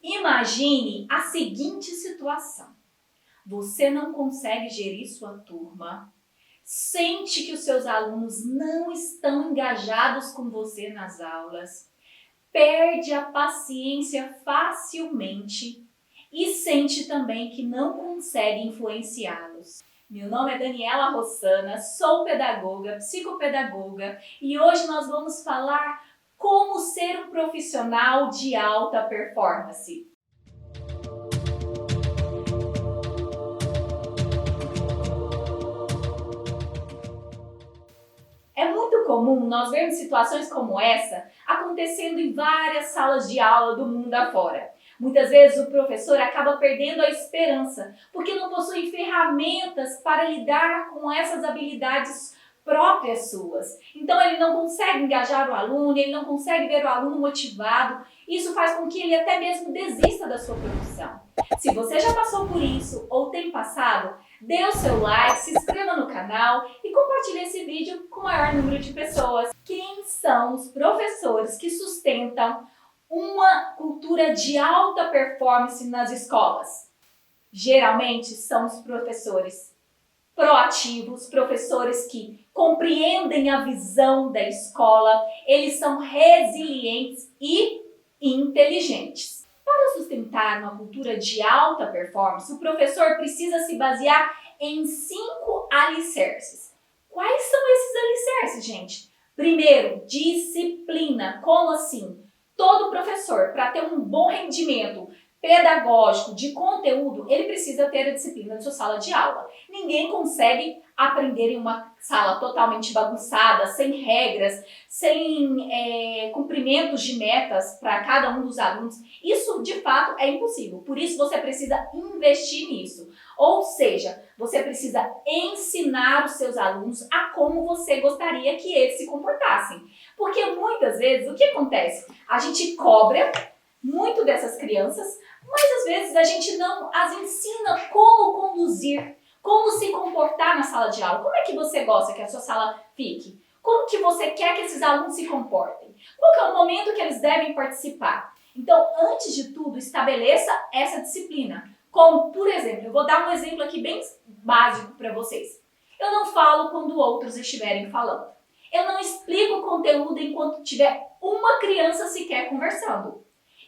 Imagine a seguinte situação. Você não consegue gerir sua turma, sente que os seus alunos não estão engajados com você nas aulas, perde a paciência facilmente e sente também que não consegue influenciá-los. Meu nome é Daniela Rossana, sou pedagoga, psicopedagoga e hoje nós vamos falar como ser um profissional de alta performance. É muito comum nós vermos situações como essa acontecendo em várias salas de aula do mundo afora. Muitas vezes o professor acaba perdendo a esperança porque não possui ferramentas para lidar com essas habilidades próprias suas. Então ele não consegue engajar o aluno, ele não consegue ver o aluno motivado. Isso faz com que ele até mesmo desista da sua profissão. Se você já passou por isso ou tem passado, dê o seu like, se inscreva no canal e compartilhe esse vídeo com o maior número de pessoas. Quem são os professores que sustentam uma cultura de alta performance nas escolas? Geralmente são os professores proativos, professores que compreendem a visão da escola, eles são resilientes e inteligentes. Para sustentar uma cultura de alta performance, o professor precisa se basear em 5 alicerces. Quais são esses alicerces, gente? Primeiro, disciplina. Como assim? Todo professor, para ter um bom rendimento pedagógico de conteúdo, ele precisa ter a disciplina de sua sala de aula. Ninguém consegue aprender em uma sala totalmente bagunçada, sem regras, sem cumprimentos de metas para cada um dos alunos. Isso, de fato, é impossível. Por isso, você precisa investir nisso. Ou seja, você precisa ensinar os seus alunos a como você gostaria que eles se comportassem. Porque muitas vezes, o que acontece? A gente cobra muito dessas crianças, mas às vezes a gente não as ensina como conduzir, como se comportar na sala de aula. Como é que você gosta que a sua sala fique? Como que você quer que esses alunos se comportem? Qual que é o momento que eles devem participar? Então, antes de tudo, estabeleça essa disciplina. Como, por exemplo, eu vou dar um exemplo aqui bem básico para vocês. Eu não falo quando outros estiverem falando. Eu não explico o conteúdo enquanto tiver uma criança sequer conversando.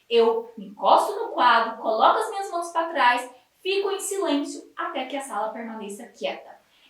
Eu me encosto no quadro, coloco as minhas mãos para trás, fico em silêncio até que a sala permaneça quieta.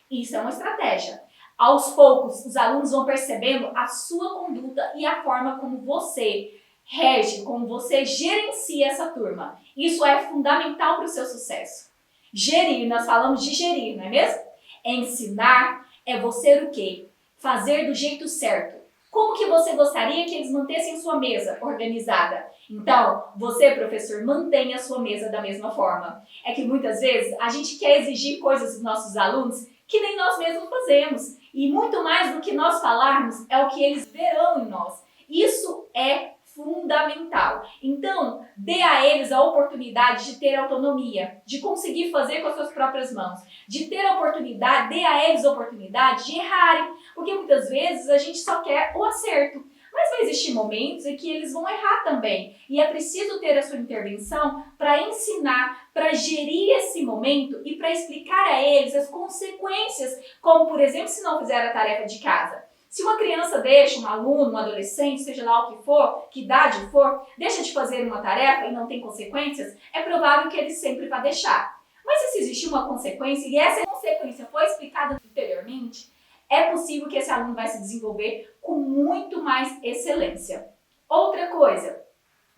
Isso é uma estratégia. Aos poucos, os alunos vão percebendo a sua conduta e a forma como você rege, como você gerencia essa turma. Isso é fundamental para o seu sucesso. Gerir, nós falamos de gerir, não é mesmo? Ensinar é você o quê? Fazer do jeito certo. Como que você gostaria que eles mantessem sua mesa organizada? Então, você, professor, mantenha a sua mesa da mesma forma. É que muitas vezes a gente quer exigir coisas dos nossos alunos que nem nós mesmos fazemos. E muito mais do que nós falarmos é o que eles verão em nós. Isso é fundamental. Então, dê a eles a oportunidade de ter autonomia, de conseguir fazer com as suas próprias mãos, de ter a oportunidade, dê a eles a oportunidade de errarem, porque muitas vezes a gente só quer o acerto. Mas vai existir momentos em que eles vão errar também. E é preciso ter a sua intervenção para ensinar, para gerir esse momento e para explicar a eles as consequências, como por exemplo, se não fizer a tarefa de casa. Se uma criança deixa, um aluno, um adolescente, seja lá o que for, que idade for, deixa de fazer uma tarefa e não tem consequências, é provável que ele sempre vai deixar. Mas se existe uma consequência e essa consequência foi explicada anteriormente, é possível que esse aluno vai se desenvolver com muito mais excelência. Outra coisa,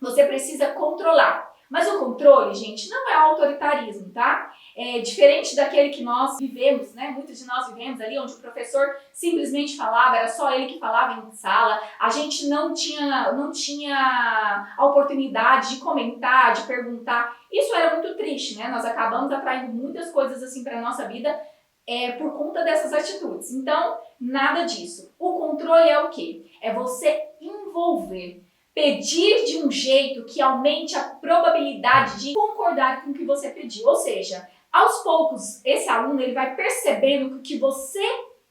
você precisa controlar. Mas o controle, gente, não é autoritarismo, tá? É diferente daquele que nós vivemos, né? Muitos de nós vivemos ali onde o professor simplesmente falava, era só ele que falava em sala, a gente não tinha a oportunidade de comentar, de perguntar. Isso era muito triste, né? Nós acabamos atraindo muitas coisas assim para a nossa vida por conta dessas atitudes. Então, nada disso. O controle é o quê? É você envolver. Pedir de um jeito que aumente a probabilidade de concordar com o que você pediu. Ou seja, aos poucos, esse aluno ele vai percebendo que o que você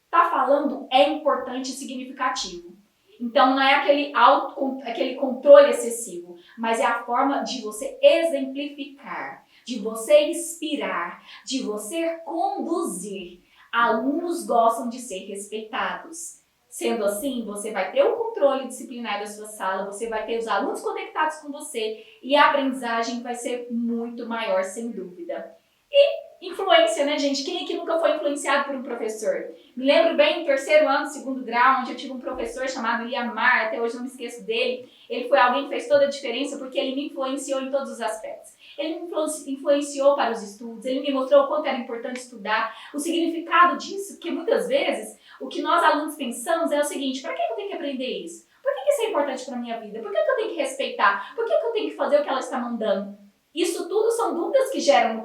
está falando é importante e significativo. Então não é aquele controle excessivo, mas é a forma de você exemplificar, de você inspirar, de você conduzir. Alunos gostam de ser respeitados. Sendo assim, você vai ter o controle disciplinar da sua sala, você vai ter os alunos conectados com você e a aprendizagem vai ser muito maior, sem dúvida. E influência, né, gente? Quem aqui nunca foi influenciado por um professor? Me lembro bem, no terceiro ano, segundo grau, onde eu tive um professor chamado Liamar, até hoje não me esqueço dele. Ele foi alguém que fez toda a diferença porque ele me influenciou em todos os aspectos. Ele me influenciou para os estudos, ele me mostrou o quanto era importante estudar, o significado disso, porque muitas vezes o que nós alunos pensamos é o seguinte: para que eu tenho que aprender isso? Por que isso é importante para a minha vida? Por que eu tenho que respeitar? Por que eu tenho que fazer o que ela está mandando? Isso tudo são dúvidas que geram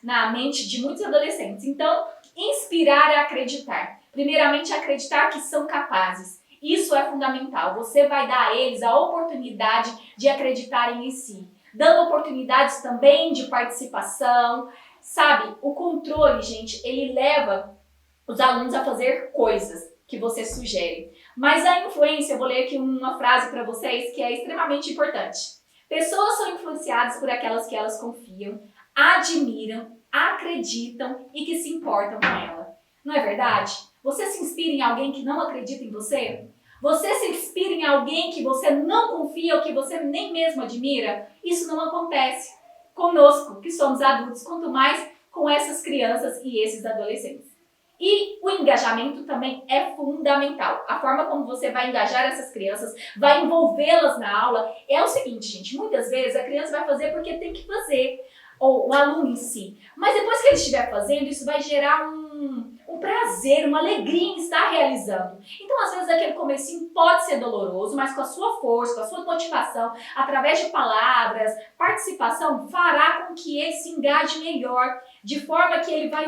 na mente de muitos adolescentes. Então, inspirar é acreditar. Primeiramente, acreditar que são capazes. Isso é fundamental. Você vai dar a eles a oportunidade de acreditarem em si, dando oportunidades também de participação. Sabe, o controle, gente, ele leva os alunos a fazer coisas que você sugere. Mas a influência, eu vou ler aqui uma frase para vocês que é extremamente importante. Pessoas são influenciadas por aquelas que elas confiam, admiram, acreditam e que se importam com ela. Não é verdade? Você se inspira em alguém que não acredita em você? Você se inspira em alguém que você não confia ou que você nem mesmo admira? Isso não acontece conosco, que somos adultos, quanto mais com essas crianças e esses adolescentes. E o engajamento também é fundamental. A forma como você vai engajar essas crianças, vai envolvê-las na aula, é o seguinte, gente, muitas vezes a criança vai fazer porque tem que fazer, ou o aluno em si. Mas depois que ele estiver fazendo, isso vai gerar um prazer, uma alegria em estar realizando. Então, às vezes, aquele comecinho pode ser doloroso, mas com a sua força, com a sua motivação, através de palavras, participação, fará com que ele se engaje melhor, de forma que ele vai,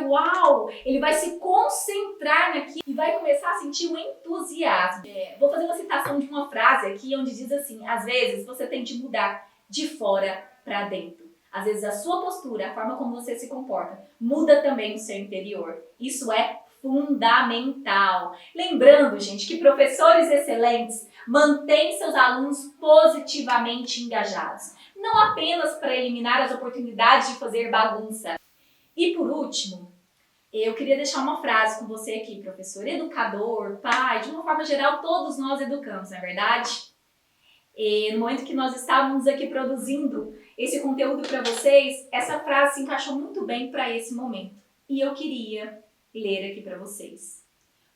ele vai se concentrar naquilo e vai começar a sentir um entusiasmo. Vou fazer uma citação de uma frase aqui, onde diz assim: às vezes você tem de mudar de fora para dentro. Às vezes a sua postura, a forma como você se comporta, muda também o seu interior. Isso é fundamental. Lembrando, gente, que professores excelentes mantêm seus alunos positivamente engajados. Não apenas para eliminar as oportunidades de fazer bagunça. E por último, eu queria deixar uma frase com você aqui, professor, educador, pai, de uma forma geral, todos nós educamos, não é verdade? E no momento que nós estávamos aqui produzindo esse conteúdo para vocês, essa frase se encaixou muito bem para esse momento. E eu queria ler aqui para vocês.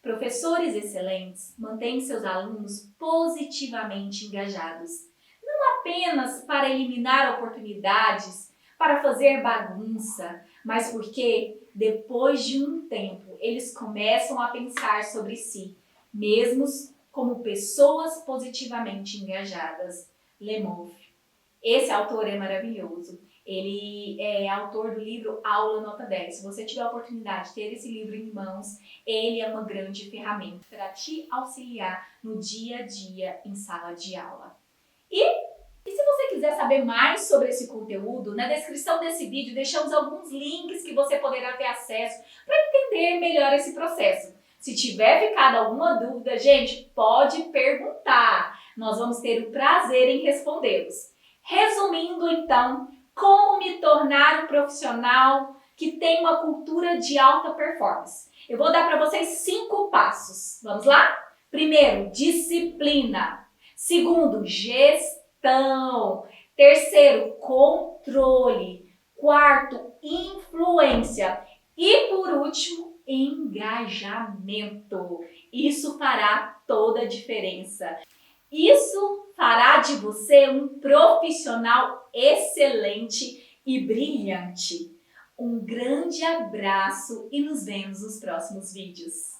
Professores excelentes mantêm seus alunos positivamente engajados, não apenas para eliminar oportunidades, para fazer bagunça, mas porque depois de um tempo eles começam a pensar sobre si, mesmos como pessoas positivamente engajadas. Lemov. Esse autor é maravilhoso. Ele é autor do livro Aula Nota 10. Se você tiver a oportunidade de ter esse livro em mãos, ele é uma grande ferramenta para te auxiliar no dia a dia em sala de aula. E se você quiser saber mais sobre esse conteúdo, na descrição desse vídeo deixamos alguns links que você poderá ter acesso para entender melhor esse processo. Se tiver ficado alguma dúvida, gente, pode perguntar. Nós vamos ter o prazer em respondê-los. Resumindo, então, como me tornar um profissional que tem uma cultura de alta performance. Eu vou dar para vocês 5 passos. Vamos lá? Primeiro, disciplina. Segundo, gestão. Terceiro, controle. Quarto, influência. E por último, engajamento. Isso fará toda a diferença. Isso fará de você um profissional excelente e brilhante. Um grande abraço e nos vemos nos próximos vídeos.